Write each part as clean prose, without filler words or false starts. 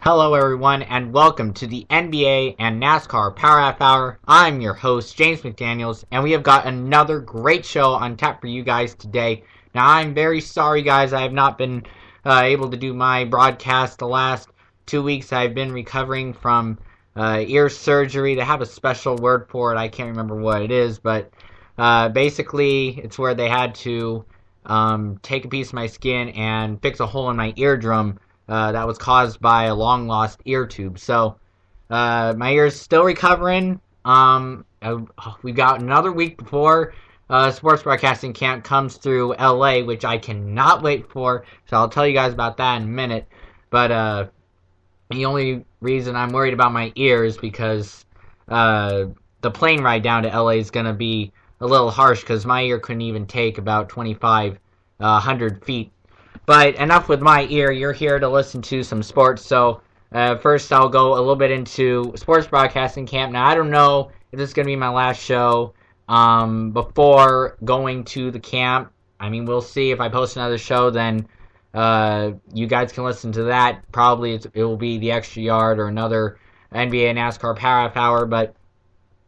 Hello, everyone, and welcome to the NBA and NASCAR Power Half Hour. I'm your host, James McDaniels, and we have got another great show on tap for you guys today. Now, I'm very sorry, guys, I have not been able to do my broadcast the last 2 weeks. I've been recovering from ear surgery. They have a special word for it. I can't remember what it is, but basically, it's where they had to take a piece of my skin and fix a hole in my eardrum that was caused by a long lost ear tube. So my ear's still recovering. We've got another week before sports broadcasting camp comes through LA, which I cannot wait for. So I'll tell you guys about that in a minute. But the only reason I'm worried about my ear is because the plane ride down to LA is going to be a little harsh because my ear couldn't even take about 2,500 feet. But enough with my ear. You're here to listen to some sports. So first I'll go a little bit into sports broadcasting camp. Now, I don't know if this is going to be my last show before going to the camp. I mean, we'll see. If I post another show, then you guys can listen to that. Probably it will be the Extra Yard or another NBA NASCAR Power Half Hour. But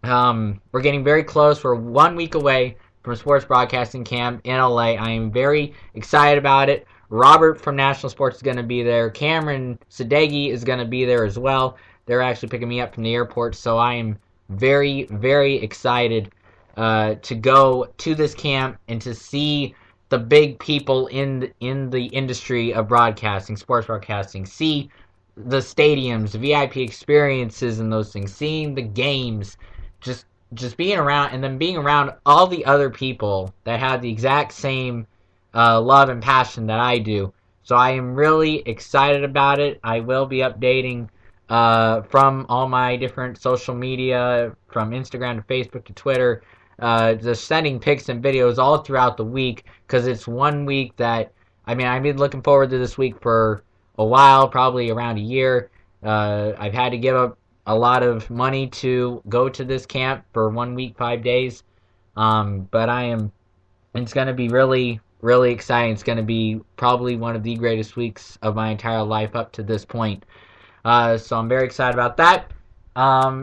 we're getting very close. We're 1 week away from sports broadcasting camp in LA. I am very excited about it. Robert from National Sports is going to be there. Cameron Sadeghi is going to be there as well. They're actually picking me up from the airport, so I am very, very excited to go to this camp and to see the big people in the industry of broadcasting, sports broadcasting, see the stadiums, the VIP experiences and those things, seeing the games, just being around, and then being around all the other people that have the exact same love and passion that I do. So I am really excited about it. I will be updating from all my different social media, from Instagram to Facebook to Twitter, just sending pics and videos all throughout the week, because it's 1 week that, I mean, I've been looking forward to this week for a while, probably around a year. I've had to give up a lot of money to go to this camp for 1 week, 5 days. But it's going to be really, really exciting. It's going to be probably one of the greatest weeks of my entire life up to this point. So I'm very excited about that.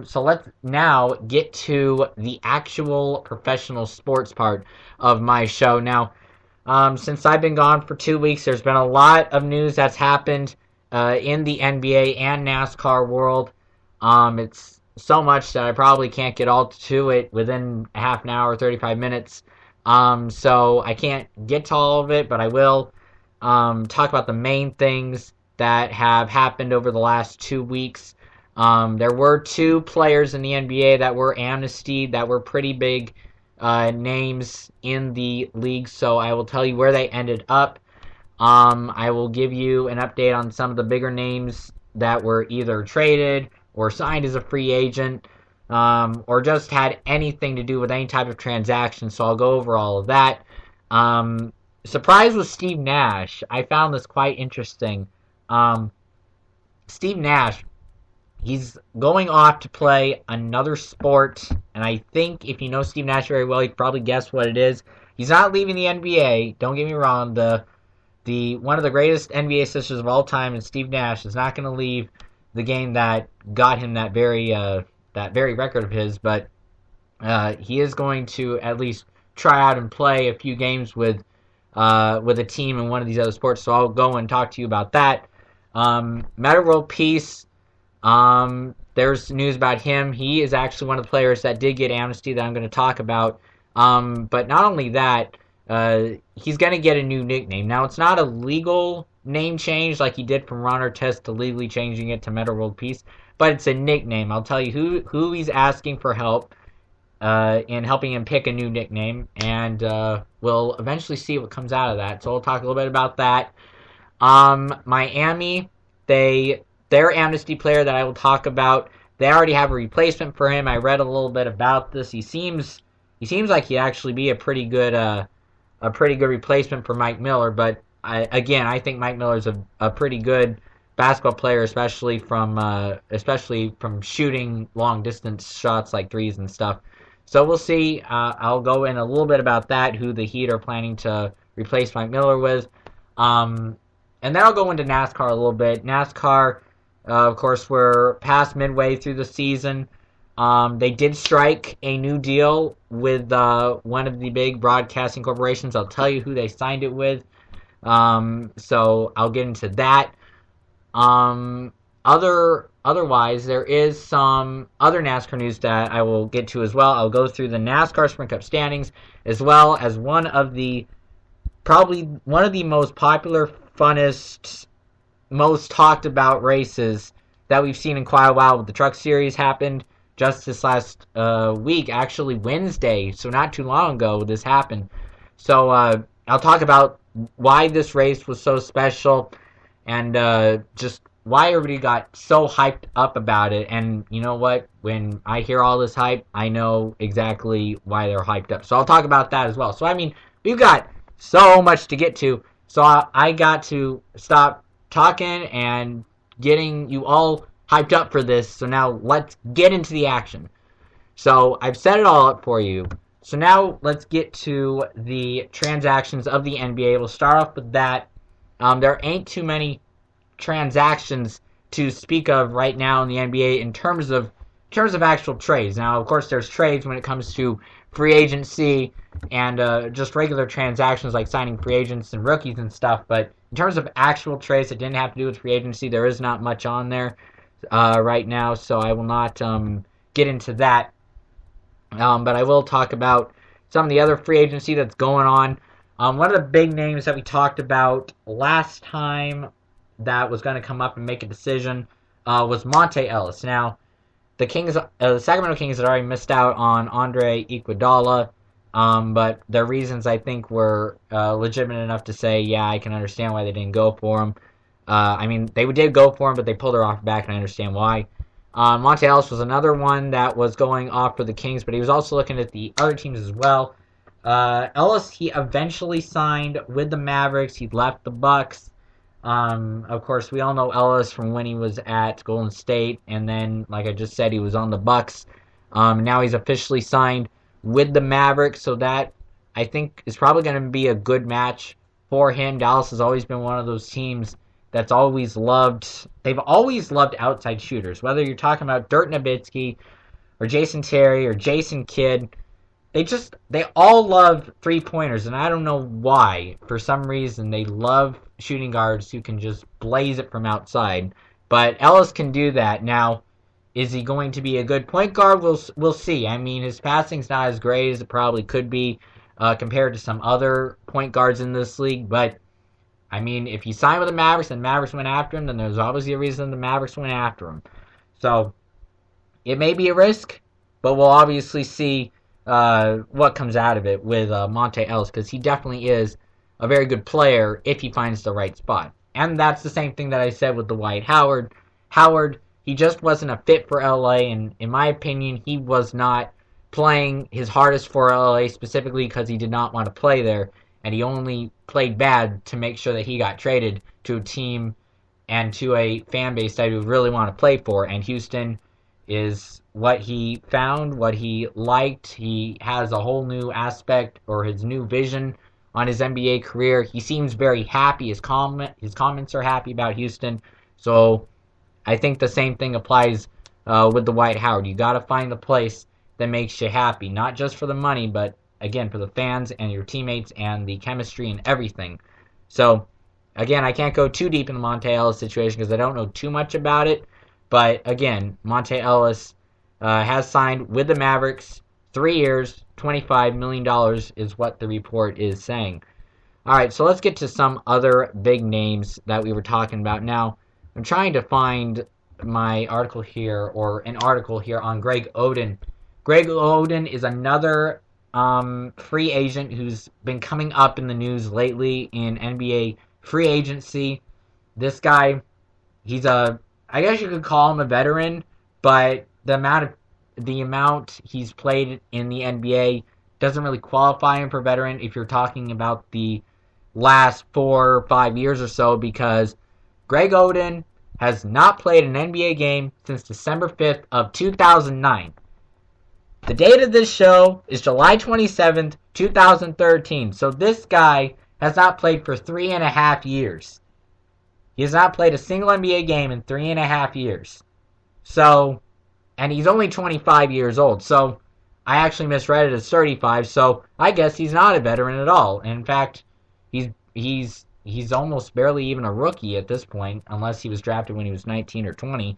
So let's now get to the actual professional sports part of my show. Now, since I've been gone for 2 weeks, there's been a lot of news that's happened in the NBA and NASCAR world. It's so much that I probably can't get all to it within a half an hour, 35 minutes. So I can't get to all of it, but I will talk about the main things that have happened over the last 2 weeks. There were 2 players in the NBA that were amnestied, that were pretty big names in the league, so I will tell you where they ended up. I will give you an update on some of the bigger names that were either traded or signed as a free agent, or just had anything to do with any type of transaction, so I'll go over all of that. Surprise was Steve Nash. I found this quite interesting. Steve Nash, he's going off to play another sport, and I think if you know Steve Nash very well, you can probably guess what it is. He's not leaving the NBA, don't get me wrong. The one of the greatest NBA sisters of all time, and Steve Nash, is not going to leave the game that got him that very record of his, but he is going to at least try out and play a few games with a team in one of these other sports. So I'll go and talk to you about that. Metta World Peace. There's news about him. He is actually one of the players that did get amnesty that I'm going to talk about. But not only that, he's going to get a new nickname. Now, it's not a legal name change like he did from Ron Artest to legally changing it to Metta World Peace, but it's a nickname. I'll tell you who he's asking for help in helping him pick a new nickname, and we'll eventually see what comes out of that. So we'll talk a little bit about that. Miami, their amnesty player that I will talk about, they already have a replacement for him. I read a little bit about this. He seems like he'd actually be a pretty good replacement for Mike Miller, but I think Mike Miller is a pretty good basketball player, especially from shooting long distance shots like threes and stuff. So we'll see. I'll go in a little bit about that, who the Heat are planning to replace Mike Miller with. And then I'll go into NASCAR a little bit. NASCAR, Of course, we're past midway through the season. They did strike a new deal with one of the big broadcasting corporations. I'll tell you who they signed it with. So I'll get into that. Otherwise, there is some other NASCAR news that I will get to as well. I'll go through the NASCAR Sprint Cup standings, as well as probably one of the most popular, funnest, most talked about races that we've seen in quite a while. With the Truck Series happened just this last week, actually Wednesday, so not too long ago this happened. So I'll talk about why this race was so special, and just why everybody got so hyped up about it. And you know what? When I hear all this hype, I know exactly why they're hyped up. So I'll talk about that as well. So, I mean, we've got so much to get to. So I got to stop talking and getting you all hyped up for this. So now let's get into the action. So I've set it all up for you. So now let's get to the transactions of the NBA. We'll start off with that. There ain't too many transactions to speak of right now in the NBA in terms of actual trades. Now, of course, there's trades when it comes to free agency and just regular transactions like signing free agents and rookies and stuff. But in terms of actual trades that didn't have to do with free agency, there is not much on there right now. So I will not get into that. But I will talk about some of the other free agency that's going on. One of the big names that we talked about last time that was going to come up and make a decision was Monte Ellis. Now, the Sacramento Kings had already missed out on Andre Iguodala, but their reasons, I think, were legitimate enough to say, yeah, I can understand why they didn't go for him. I mean, they did go for him, but they pulled their offer back, and I understand why. Monte Ellis was another one that was going off for the Kings, but he was also looking at the other teams as well. Ellis, he eventually signed with the Mavericks. He left the Bucks. Of course, we all know Ellis from when he was at Golden State, and then, like I just said, he was on the Bucks. Now he's officially signed with the Mavericks, so that, I think, is probably going to be a good match for him. Dallas has always been one of those teams they've always loved outside shooters. Whether you're talking about Dirk Nowitzki or Jason Terry or Jason Kidd, they all love three-pointers, and I don't know why. For some reason, they love shooting guards who can just blaze it from outside. But Ellis can do that. Now, is he going to be a good point guard? We'll see. I mean, his passing's not as great as it probably could be compared to some other point guards in this league, but I mean, if he signed with the Mavericks and the Mavericks went after him, then there's obviously a reason the Mavericks went after him. So, it may be a risk, but we'll obviously see what comes out of it with Monte Ellis, because he definitely is a very good player if he finds the right spot. And that's the same thing that I said with Dwight Howard. Howard, he just wasn't a fit for LA, and in my opinion, he was not playing his hardest for LA specifically because he did not want to play there. And he only played bad to make sure that he got traded to a team and to a fan base that he would really want to play for. And Houston is what he found, what he liked. He has a whole new aspect, or his new vision on his NBA career. He seems very happy. His comments are happy about Houston. So I think the same thing applies with Dwight Howard. You got to find the place that makes you happy, not just for the money, but again, for the fans and your teammates and the chemistry and everything. So, again, I can't go too deep in the Monte Ellis situation because I don't know too much about it. But, again, Monte Ellis has signed with the Mavericks. 3 years, $25 million is what the report is saying. All right, so let's get to some other big names that we were talking about. Now, I'm trying to find my article here, or an article here on Greg Oden. Greg Oden is another free agent who's been coming up in the news lately in NBA free agency. This guy, I guess you could call him a veteran, but the amount he's played in the NBA doesn't really qualify him for veteran if you're talking about the last 4 or 5 years or so, because Greg Oden has not played an NBA game since December 5th of 2009. The date of this show is July 27th, 2013. So this guy has not played for 3.5 years. He has not played a single NBA game in 3.5 years. So, and he's only 25 years old. So, I actually misread it as 35. So, I guess he's not a veteran at all. In fact, he's almost barely even a rookie at this point, unless he was drafted when he was 19 or 20.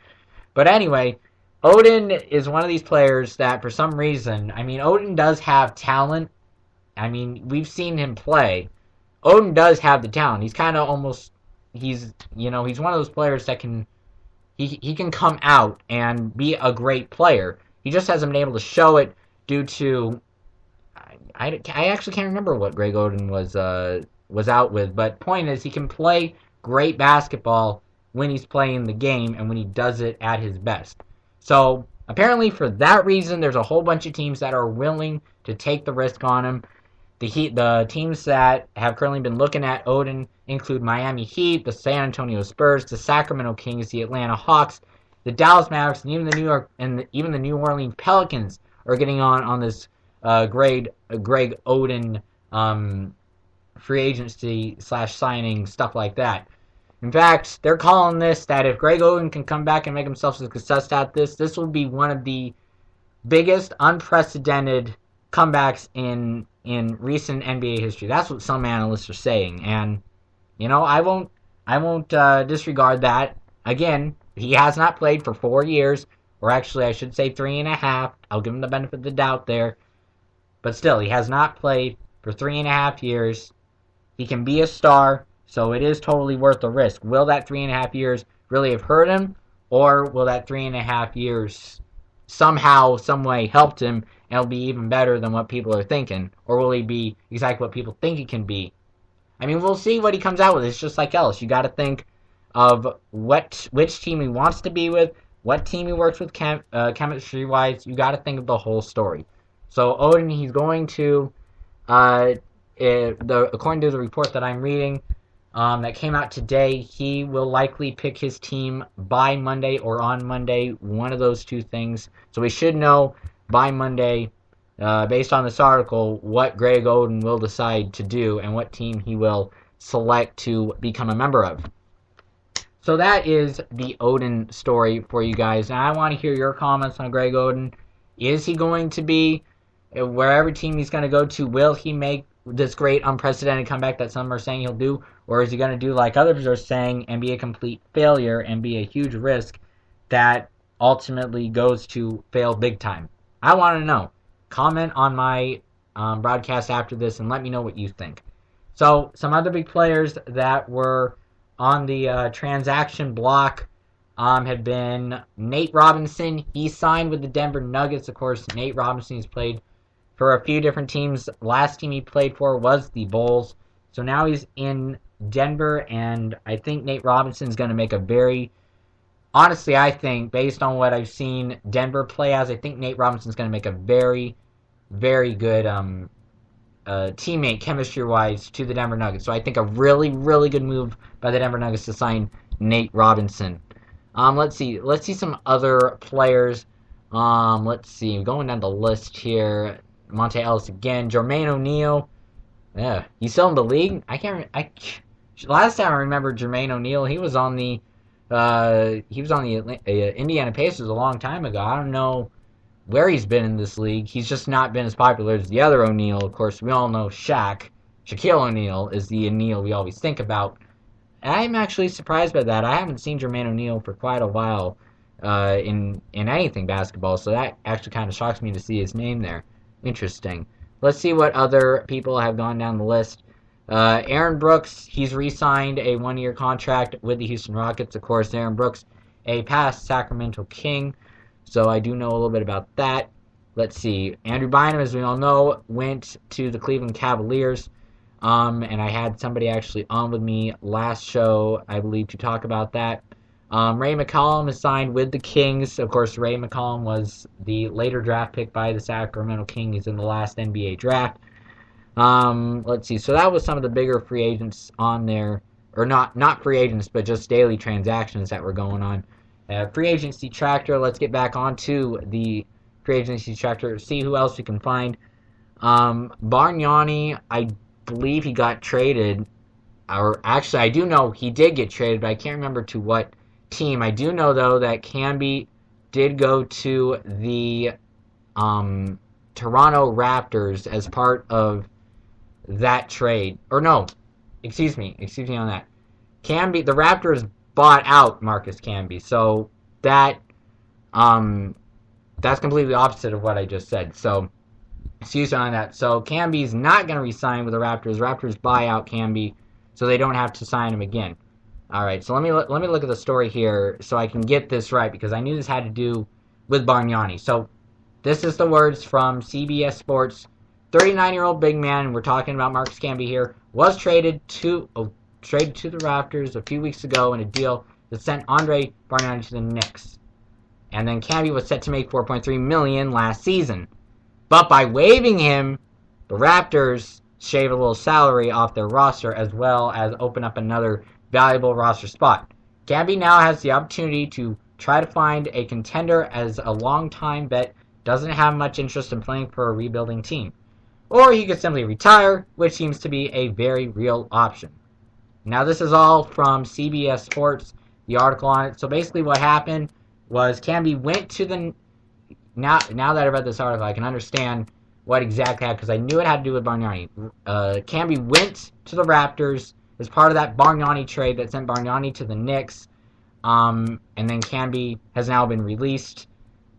But anyway, Odin is one of these players that for some reason, I mean, Odin does have talent. I mean, we've seen him play. Odin does have the talent. He's kind of almost, he's one of those players that he can come out and be a great player. He just hasn't been able to show it due to, I actually can't remember what Greg Oden was out with, but point is he can play great basketball when he's playing the game and when he does it at his best. So apparently for that reason, there's a whole bunch of teams that are willing to take the risk on him. The teams that have currently been looking at Odin include Miami Heat, the San Antonio Spurs, the Sacramento Kings, the Atlanta Hawks, the Dallas Mavericks, and even the New Orleans Pelicans are getting on this Greg Oden free agency / signing, stuff like that. In fact, they're calling this that if Greg Oden can come back and make himself a success at this will be one of the biggest unprecedented comebacks in recent NBA history. That's what some analysts are saying, and I won't disregard that. Again, he has not played for 4 years, or actually I should say 3.5. I'll give him the benefit of the doubt there, but still, he has not played for 3.5 years. He can be a star, so it is totally worth the risk. Will that 3.5 years really have hurt him, or will that 3.5 years somehow, some way helped him and it'll be even better than what people are thinking? Or will he be exactly what people think he can be? I mean, we'll see what he comes out with. It's just like else. You got to think of which team he wants to be with, what team he works with chemistry-wise. You got to think of the whole story. So Odin, he's going to, according to the report that I'm reading, that came out today, he will likely pick his team by Monday or on Monday, one of those two things. So we should know by Monday, based on this article, what Greg Oden will decide to do and what team he will select to become a member of. So that is the Oden story for you guys. Now I want to hear your comments on Greg Oden. Is he going to be, wherever team he's going to go to, will he make this great unprecedented comeback that some are saying he'll do? Or is he going to do like others are saying and be a complete failure and be a huge risk that ultimately goes to fail big time? I want to know. Comment on my broadcast after this and let me know what you think. So some other big players that were on the transaction block had been Nate Robinson. He signed with the Denver Nuggets. Of course, Nate Robinson has played for a few different teams. Last team he played for was the Bulls. So now he's in Denver, and I think Nate Robinson is going to make a very, honestly, I think, based on what I've seen Denver play as, I think Nate Robinson is going to make a very, very good teammate chemistry-wise to the Denver Nuggets. So I think a really, really good move by the Denver Nuggets to sign Nate Robinson. Let's see some other players. Let's see, going down the list here. Monte Ellis again. Jermaine O'Neal. Yeah, he's still in the league. Last time I remember Jermaine O'Neal, he was on the Indiana Pacers a long time ago. I don't know where he's been in this league. He's just not been as popular as the other O'Neal. Of course, we all know Shaquille O'Neal is the O'Neal we always think about. I'm actually surprised by that. I haven't seen Jermaine O'Neal for quite a while in anything basketball, so that actually kind of shocks me to see his name there. Interesting. Let's see what other people have gone down the list. Aaron Brooks, he's re-signed a 1-year contract with the Houston Rockets. Of course, Aaron Brooks, a past Sacramento King, so I do know a little bit about that. Let's see. Andrew Bynum, as we all know, went to the Cleveland Cavaliers, and I had somebody actually on with me last show, I believe, to talk about that. Ray McCollum is signed with the Kings. Of course, Ray McCollum was the later draft pick by the Sacramento Kings in the last NBA draft. Let's see. So that was some of the bigger free agents on there. Or not free agents, but just daily transactions that were going on. Free agency tractor. Let's get back onto the free agency tractor. See who else we can find. Bargnani, I believe he got traded. or actually, I do know he did get traded, but I can't remember to what team. I do know, though, that Camby did go to the Toronto Raptors as part of that trade. Or no, excuse me on that. Camby, the Raptors bought out Marcus Camby, so that's completely opposite of what I just said. So, excuse me on that. So Camby's not going to re-sign with the Raptors. Raptors buy out Camby, so they don't have to sign him again. All right, so let me look at the story here so I can get this right, because I knew this had to do with Bargnani. So this is the words from CBS Sports. 39-year-old big man, and we're talking about Marcus Camby here, was traded to the Raptors a few weeks ago in a deal that sent Andre Bargnani to the Knicks. And then Camby was set to make $4.3 million last season. But by waiving him, the Raptors shave a little salary off their roster as well as open up another valuable roster spot. Camby now has the opportunity to try to find a contender, as a long-time vet doesn't have much interest in playing for a rebuilding team. Or he could simply retire, which seems to be a very real option. Now, this is all from CBS Sports, the article on it. So basically what happened was Camby went to the... Now that I read this article, I can understand what exactly happened, because I knew it had to do with Bargnani. Camby went to the Raptors as part of that Bargnani trade that sent Bargnani to the Knicks. And then Camby has now been released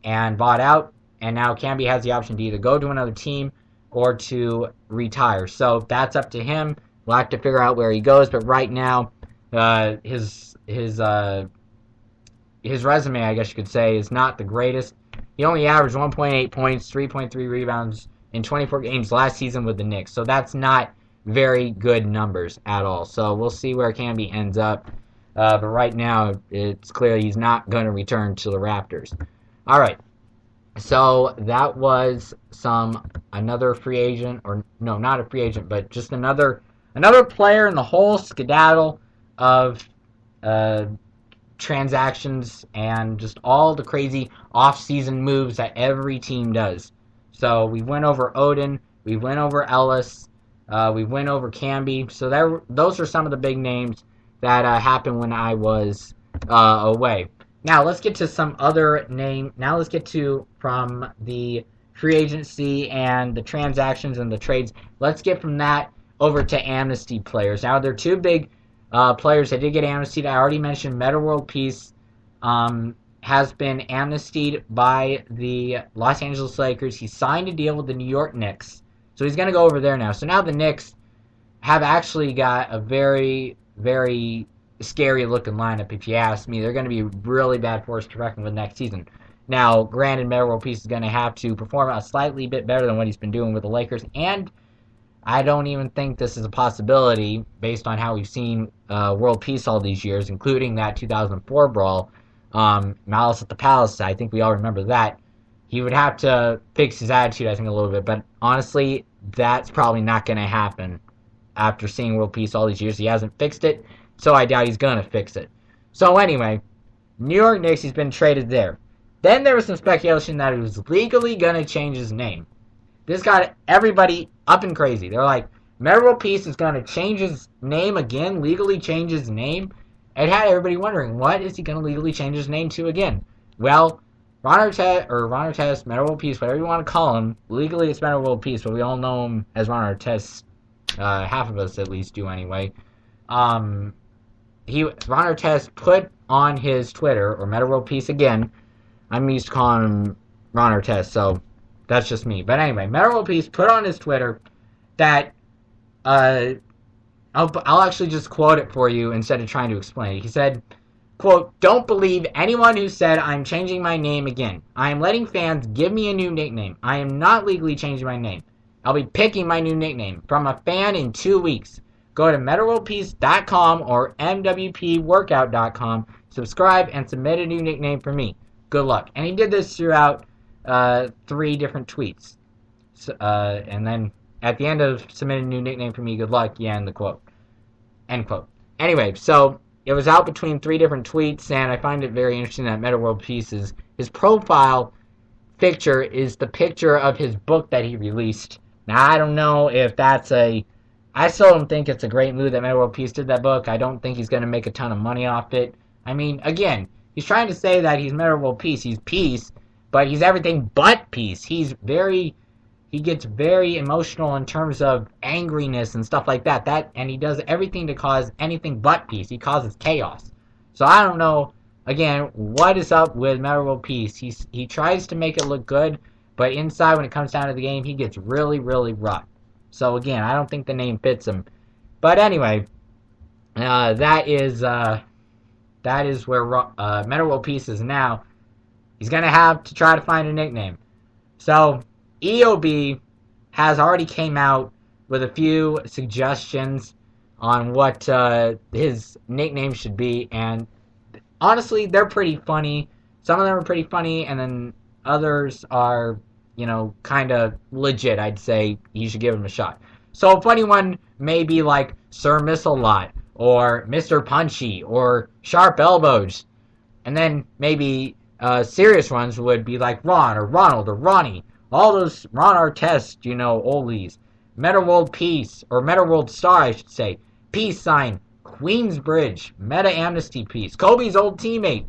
and bought out. And now Camby has the option to either go to another team or to retire. So that's up to him. We'll have to figure out where he goes. But right now, his resume, I guess you could say, is not the greatest. He only averaged 1.8 points, 3.3 rebounds in 24 games last season with the Knicks. So that's not very good numbers at all. So we'll see where Camby ends up. But right now, it's clear he's not going to return to the Raptors. All right. So that was another free agent, or no, not a free agent, but just another player in the whole skedaddle of transactions and just all the crazy off-season moves that every team does. So we went over Odin, we went over Ellis, we went over Camby. So those are some of the big names that happened when I was away. Now let's get to some other name. Now let's get to from the free agency and the transactions and the trades. Let's get from that over to amnesty players. Now there are two big players that did get amnestied. I already mentioned Metta World Peace has been amnestied by the Los Angeles Lakers. He signed a deal with the New York Knicks, so he's going to go over there now. So now the Knicks have actually got a very, very scary looking lineup, if you ask me. They're going to be a really bad force to reckon with next season. Now, granted, Metta World Peace is going to have to perform a slightly bit better than what he's been doing with the Lakers, and I don't even think this is a possibility based on how we've seen World Peace all these years, including that 2004 brawl, Malice at the Palace. I think we all remember that. He would have to fix his attitude, I think, a little bit, but honestly, that's probably not going to happen after seeing World Peace all these years. He hasn't fixed it, so I doubt he's going to fix it. So anyway, New York Knicks, he's been traded there. Then there was some speculation that he was legally going to change his name. This got everybody up and crazy. They're like, Metta World Peace is going to change his name again, legally change his name. It had everybody wondering, what is he going to legally change his name to again? Well, Ron Artest, Metta World Peace, whatever you want to call him, legally it's Metta World Peace, but we all know him as Ron Artest. Half of us at least do anyway. Ron Artest put on his Twitter, or Metta World Peace again. I'm used to calling him Ron Artest, so that's just me. But anyway, Metta World Peace put on his Twitter that, I'll actually just quote it for you instead of trying to explain it. He said, quote, "Don't believe anyone who said I'm changing my name again. I am letting fans give me a new nickname. I am not legally changing my name. I'll be picking my new nickname from a fan in 2 weeks. Go to MettaWorldPeace.com or MWPWorkout.com, subscribe, and submit a new nickname for me. Good luck." And he did this throughout 3 different tweets. So, and then at the end of "submit a new nickname for me, good luck," you end the quote. End quote. Anyway, so it was out between 3 different tweets, and I find it very interesting that Metta World Peace his profile picture is the picture of his book that he released. Now, I don't know if that's I I still don't think it's a great move that Meta World Peace did that book. I don't think he's going to make a ton of money off it. I mean, again, he's trying to say that he's Meta World Peace. He's peace, but he's everything but peace. He gets very emotional in terms of angriness and stuff like that. And he does everything to cause anything but peace. He causes chaos. So I don't know, again, what is up with Meta World Peace. He tries to make it look good, but inside when it comes down to the game, he gets really, really rough. So again, I don't think the name fits him. But anyway, that is where Meta World Peace is now. He's going to have to try to find a nickname. So EOB has already came out with a few suggestions on what his nickname should be. And honestly, they're pretty funny. Some of them are pretty funny, and then others are, kind of legit. I'd say you should give him a shot. So a funny one may be like Sir Missile-Lot, or Mr. Punchy, or Sharp Elbows. And then maybe serious ones would be like Ron, or Ronald, or Ronnie. All those Ron Artest, oldies. Meta World Peace, or Meta World Star, I should say. Peace Sign, Queensbridge, Meta Amnesty Peace, Kobe's old teammate.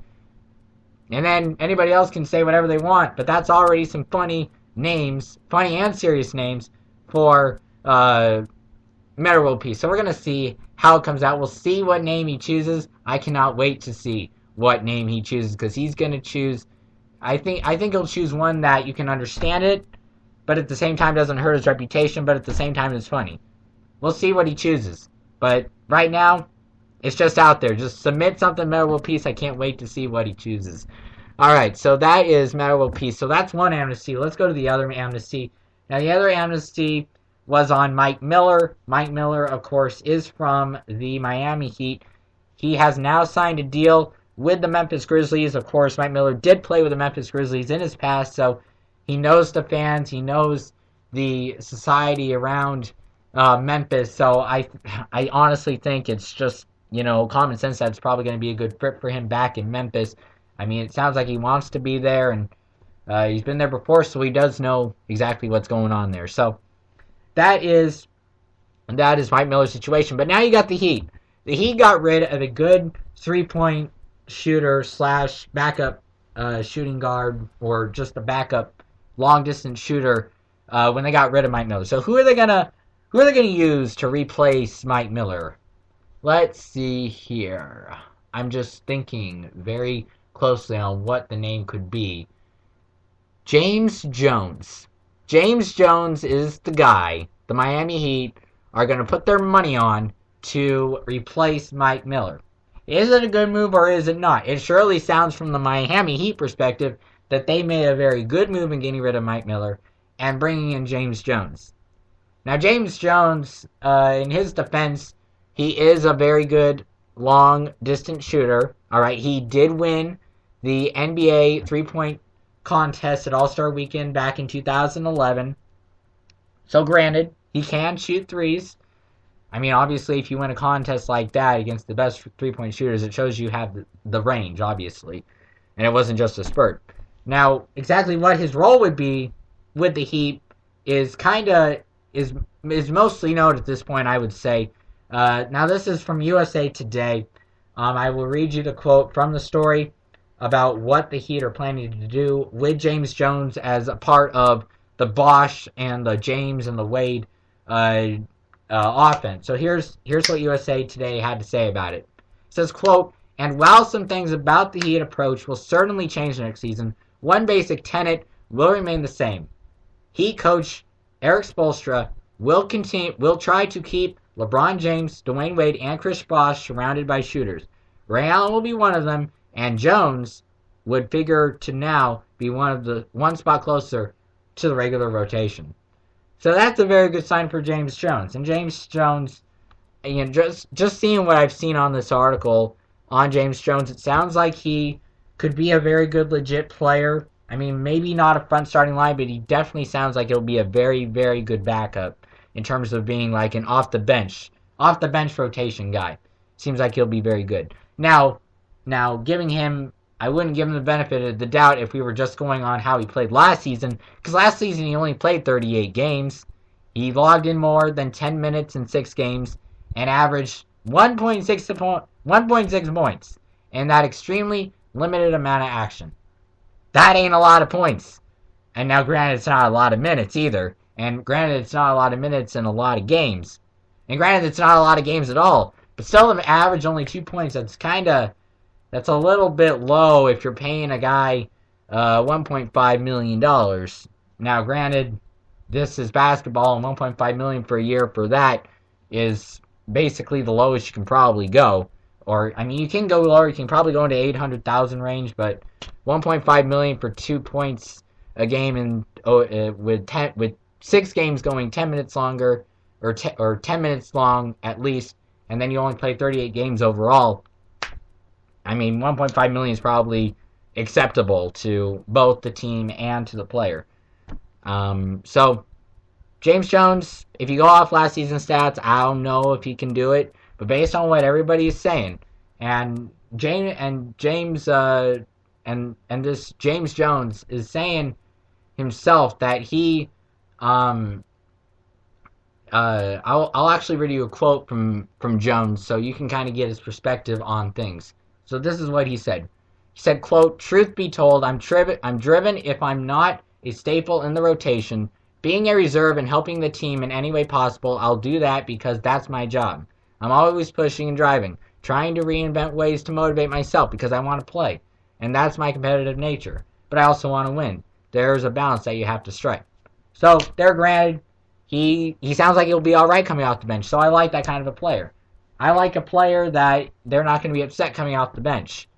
And then anybody else can say whatever they want, but that's already some funny names, funny and serious names for Meta World Peace. So we're going to see how it comes out. We'll see what name he chooses. I cannot wait to see what name he chooses, because he's going to choose, I think he'll choose one that you can understand it, but at the same time doesn't hurt his reputation, but at the same time is funny. We'll see what he chooses. But right now, it's just out there. Just submit something Meta World Peace. I can't wait to see what he chooses. Alright, so that is Meta World Peace. So that's one amnesty. Let's go to the other amnesty. Now, the other amnesty was on Mike Miller. Mike Miller, of course, is from the Miami Heat. He has now signed a deal with the Memphis Grizzlies. Of course, Mike Miller did play with the Memphis Grizzlies in his past, so he knows the fans. He knows the society around Memphis. So I honestly think it's just, common sense that it's probably going to be a good fit for him back in Memphis. I mean, it sounds like he wants to be there, and he's been there before, so he does know exactly what's going on there. So that is Mike Miller's situation. But now you got the Heat. The Heat got rid of a good three-point shooter / backup shooting guard, or just a backup long-distance shooter when they got rid of Mike Miller. So who are they gonna use to replace Mike Miller? Let's see here. I'm just thinking very closely on what the name could be. James Jones. James Jones is the guy the Miami Heat are going to put their money on to replace Mike Miller. Is it a good move or is it not? It surely sounds from the Miami Heat perspective that they made a very good move in getting rid of Mike Miller and bringing in James Jones. Now, James Jones, in his defense, he is a very good long-distance shooter. All right, he did win the NBA three-point contest at All-Star Weekend back in 2011. So, granted, he can shoot threes. I mean, obviously, if you win a contest like that against the best three-point shooters, it shows you have the range, obviously. And it wasn't just a spurt. Now, exactly what his role would be with the Heat is mostly known at this point, I would say. Now, this is from USA Today. I will read you the quote from the story about what the Heat are planning to do with James Jones as a part of the Bosch and the James and the Wade offense. So here's what USA Today had to say about it. It says, quote, "And while some things about the Heat approach will certainly change next season, one basic tenet will remain the same. Heat coach Eric Spoelstra will try to keep LeBron James, Dwayne Wade, and Chris Bosh surrounded by shooters. Ray Allen will be one of them, and Jones would figure to now be one spot closer to the regular rotation." So that's a very good sign for James Jones. And James Jones, just seeing what I've seen on this article on James Jones, it sounds like he could be a very good, legit player. I mean, maybe not a front starting line, but he definitely sounds like he'll be a very, very good backup in terms of being like an off the bench rotation guy. Seems like he'll be very good. Now giving him, I wouldn't give him the benefit of the doubt if we were just going on how he played last season, because last season he only played 38 games. He logged in more than 10 minutes in 6 games and averaged 1.6 points in that extremely limited amount of action. That ain't a lot of points. And now, granted, it's not a lot of minutes either. And granted, it's not a lot of minutes in a lot of games. And granted, it's not a lot of games at all. But still, an average only 2 points. That's a little bit low if you're paying a guy $1.5 million. Now, granted, this is basketball, and $1.5 million for a year for that is basically the lowest you can probably go. Or, I mean, you can go lower. You can probably go into 800,000 range, but $1.5 million for 2 points a game, and with 6 games going 10 minutes longer, or 10 minutes long at least, and then you only play 38 games overall. I mean, $1.5 million is probably acceptable to both the team and to the player. So, James Jones, if you go off last season's stats, I don't know if he can do it, but based on what everybody is saying, and James Jones is saying himself that he, I'll actually read you a quote from Jones so you can kind of get his perspective on things. So this is what he said. He said, quote, "Truth be told, I'm driven if I'm not a staple in the rotation. Being a reserve and helping the team in any way possible, I'll do that because that's my job. I'm always pushing and driving, trying to reinvent ways to motivate myself because I want to play. And that's my competitive nature. But I also want to win. There's a balance that you have to strike." So, there, granted, he sounds like he'll be all right coming off the bench. So I like that kind of a player. I like a player that they're not going to be upset coming off the bench.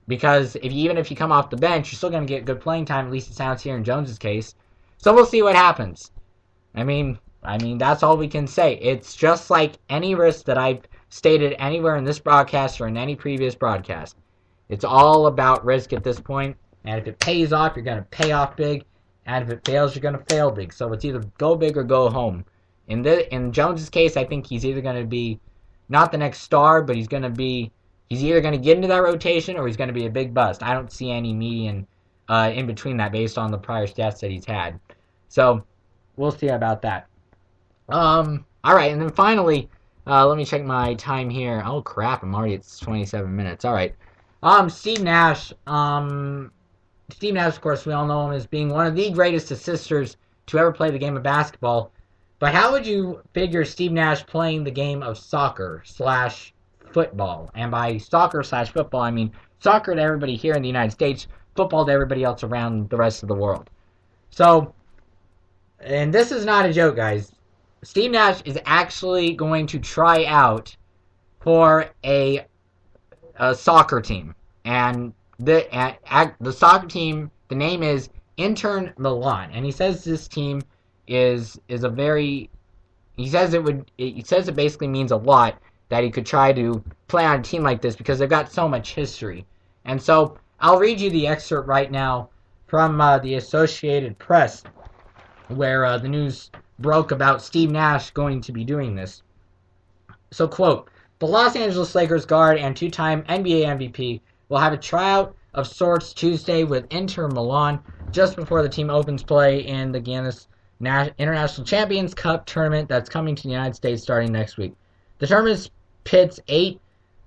Because even if you come off the bench, you're still going to get good playing time. At least it sounds here in Jones's case. So we'll see what happens. I mean, that's all we can say. It's just like any risk that I've stated anywhere in this broadcast or in any previous broadcast. It's all about risk at this point. And if it pays off, you're going to pay off big. And if it fails, you're going to fail big. So it's either go big or go home. In Jones's case, I think he's either going to be not the next star, but he's either going to get into that rotation or he's going to be a big bust. I don't see any median in between that based on the prior stats that he's had. So we'll see about that. All right, and then finally, let me check my time here. Oh crap, I'm already at 27 minutes. All right. Steve Nash. Steve Nash, of course, we all know him as being one of the greatest assisters to ever play the game of basketball. But how would you figure Steve Nash playing the game of soccer/football? And by soccer/football, I mean soccer to everybody here in the United States, football to everybody else around the rest of the world. So, and this is not a joke, guys. Steve Nash is actually going to try out for a soccer team. And the soccer team, the name is Inter Milan. And he says this team is a very, he says it basically means a lot that he could try to play on a team like this because they've got so much history. And so I'll read you the excerpt right now from the Associated Press where the news broke about Steve Nash going to be doing this. So, quote, "The Los Angeles Lakers guard and two-time NBA MVP will have a tryout of sorts Tuesday with Inter Milan just before the team opens play in the Guinness International Champions Cup tournament that's coming to the United States starting next week. The tournament pits 8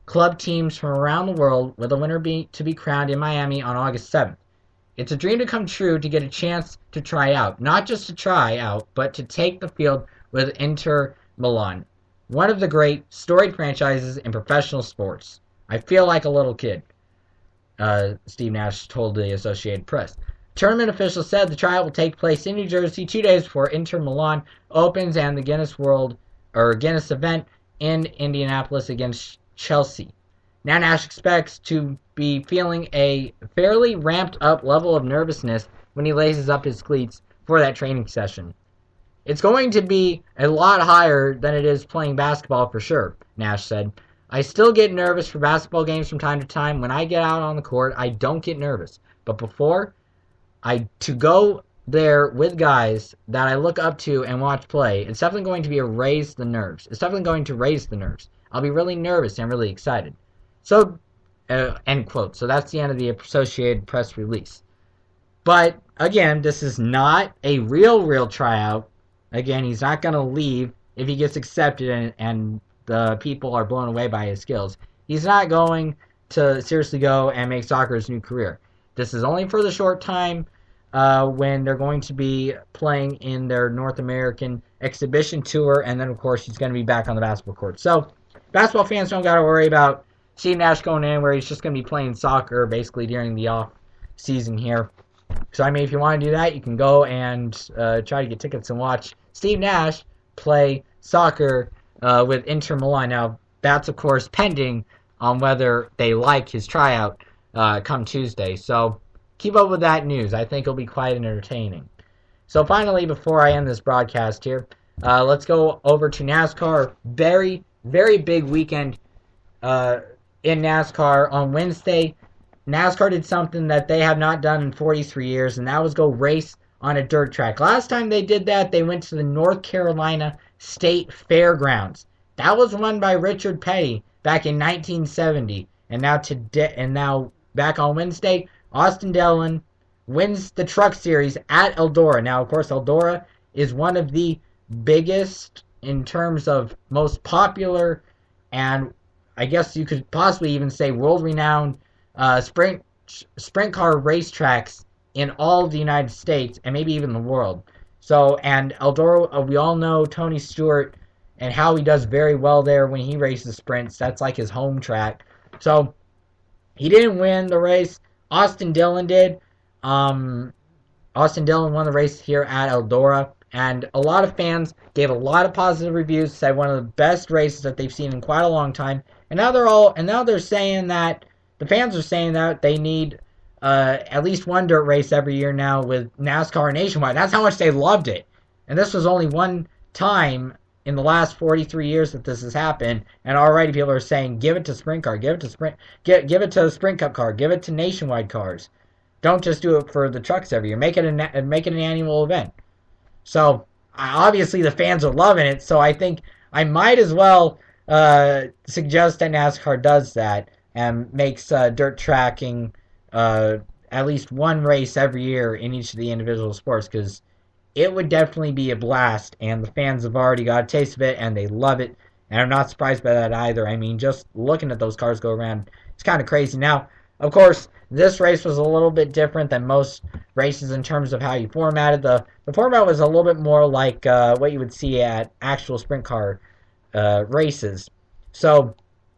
club teams from around the world, with a winner to be crowned in Miami on August 7th. It's a dream to come true to get a chance to try out. Not just to try out, but to take the field with Inter Milan, one of the great storied franchises in professional sports. I feel like a little kid," Steve Nash told the Associated Press. Tournament officials said the tryout will take place in New Jersey 2 days before Inter Milan opens and the Guinness event in Indianapolis against Chelsea. Now Nash expects to be feeling a fairly ramped up level of nervousness when he laces up his cleats for that training session. "It's going to be a lot higher than it is playing basketball for sure," Nash said. "I still get nervous for basketball games from time to time. When I get out on the court, I don't get nervous. But before, to go there with guys that I look up to and watch play, it's definitely going to raise the nerves. I'll be really nervous and really excited." So, end quote. So that's the end of the Associated Press release. But, again, this is not a real tryout. Again, he's not going to leave if he gets accepted and the people are blown away by his skills. He's not going to seriously go and make soccer his new career. This is only for the short time when they're going to be playing in their North American exhibition tour, and then, of course, he's going to be back on the basketball court. So, basketball fans don't got to worry about Steve Nash going anywhere. He's just going to be playing soccer basically during the off season here. So, I mean, if you want to do that, you can go and try to get tickets and watch Steve Nash play soccer with Inter Milan. Now, that's, of course, pending on whether they like his tryout come Tuesday. So, keep up with that news. I think it'll be quite entertaining. So, finally, before I end this broadcast here, let's go over to NASCAR. Very, very big weekend in NASCAR on Wednesday. NASCAR did something that they have not done in 43 years, and that was go race on a dirt track. Last time they did that, they went to the North Carolina State Fairgrounds. That was run by Richard Petty back in 1970. And now back on Wednesday, Austin Dillon wins the Truck Series at Eldora. Now, of course, Eldora is one of the biggest in terms of most popular, and I guess you could possibly even say world-renowned sprint car racetracks in all the United States and maybe even the world. So, and Eldora, we all know Tony Stewart and how he does very well there when he races sprints. That's like his home track. So, he didn't win the race. Austin Dillon did. Austin Dillon won the race here at Eldora, and a lot of fans gave a lot of positive reviews, said one of the best races that they've seen in quite a long time. And now they're saying that the fans are saying that they need at least one dirt race every year now with NASCAR nationwide. That's how much they loved it. And this was only one time in the last 43 years that this has happened, and already people are saying, give it to Sprint Car, give it to Sprint Cup car, give it to nationwide cars. Don't just do it for the trucks every year. Make it an annual event. So obviously the fans are loving it. So I think I might as well suggest that NASCAR does that and makes dirt tracking at least one race every year in each of the individual sports, because it would definitely be a blast, and the fans have already got a taste of it, and they love it, and I'm not surprised by that either. I mean, just looking at those cars go around, it's kind of crazy. Now, of course, this race was a little bit different than most races in terms of how you formatted. The format was a little bit more like what you would see at actual sprint car races. So,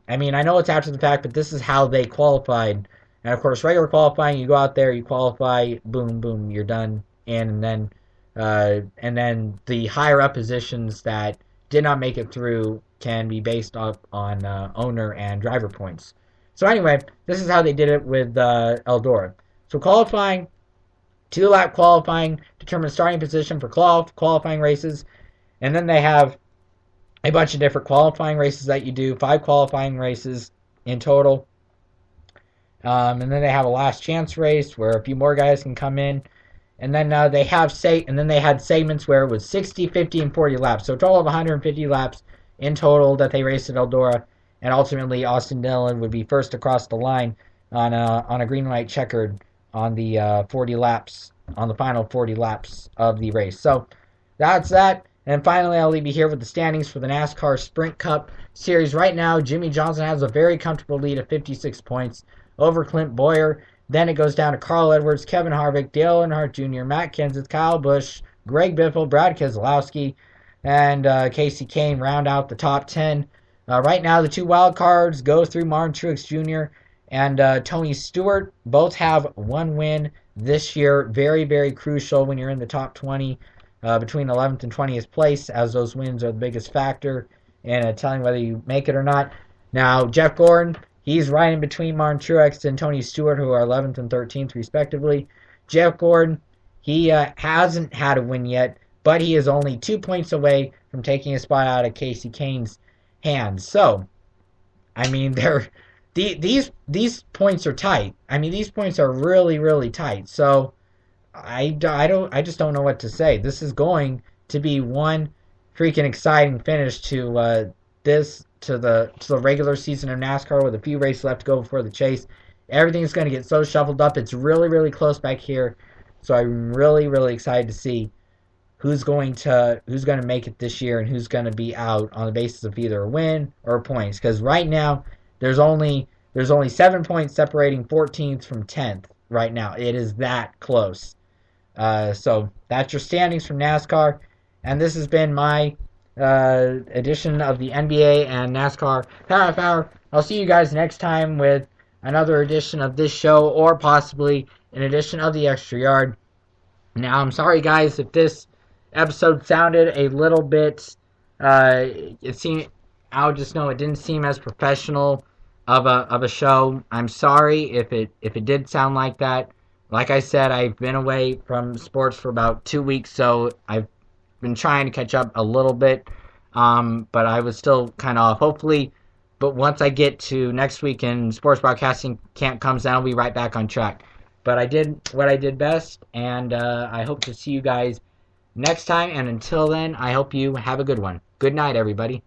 I mean, I know it's after the fact, but this is how they qualified. And, of course, regular qualifying, you go out there, you qualify, boom, boom, you're done. And then the higher up positions that did not make it through can be based on owner and driver points. So anyway, this is how they did it with Eldora. So qualifying, 2-lap qualifying determines starting position for qualifying races. And then they have a bunch of different qualifying races that you do, 5 qualifying races in total. And then they have a last chance race where a few more guys can come in. And then they had segments where it was 60, 50, and 40 laps. So a total of 150 laps in total that they raced at Eldora. And ultimately, Austin Dillon would be first across the line on a green light checkered on the 40 laps, on the final 40 laps of the race. So that's that. And finally, I'll leave you here with the standings for the NASCAR Sprint Cup Series. Right now, Jimmy Johnson has a very comfortable lead of 56 points over Clint Boyer. Then it goes down to Carl Edwards, Kevin Harvick, Dale Earnhardt Jr., Matt Kenseth, Kyle Busch, Greg Biffle, Brad Keselowski, and Casey Kane round out the top 10. Right now, the 2 wild cards go through Martin Truex Jr. and Tony Stewart. Both have 1 win this year. Very, very crucial when you're in the top 20 between 11th and 20th place, as those wins are the biggest factor in telling whether you make it or not. Now, Jeff Gordon, he's right in between Martin Truex and Tony Stewart, who are 11th and 13th, respectively. Jeff Gordon, he hasn't had a win yet, but he is only 2 points away from taking a spot out of Casey Kane's hands. So, I mean, these points are tight. I mean, these points are really, really tight. So, I just don't know what to say. This is going to be one freaking exciting finish to the regular season of NASCAR with a few races left to go before the chase. Everything's going to get so shuffled up. It's really, really close back here. So I'm really, really excited to see who's going to make it this year and who's going to be out on the basis of either a win or points. Because right now there's only 7 points separating 14th from 10th right now. It is that close. So that's your standings from NASCAR, and this has been my edition of the NBA and NASCAR Power Half Hour. I'll see you guys next time with another edition of this show, or possibly an edition of the Extra Yard. Now, I'm sorry, guys, if this episode sounded a little bit. I'll just know it didn't seem as professional of a show. I'm sorry if it did sound like that. Like I said, I've been away from sports for about 2 weeks, so I've been trying to catch up a little bit, but I was still kind of off. Hopefully, but once I get to next week and sports broadcasting camp comes down, I'll be right back on track. But I did what I did best, and I hope to see you guys next time. And until then, I hope you have a good one. Good night, everybody.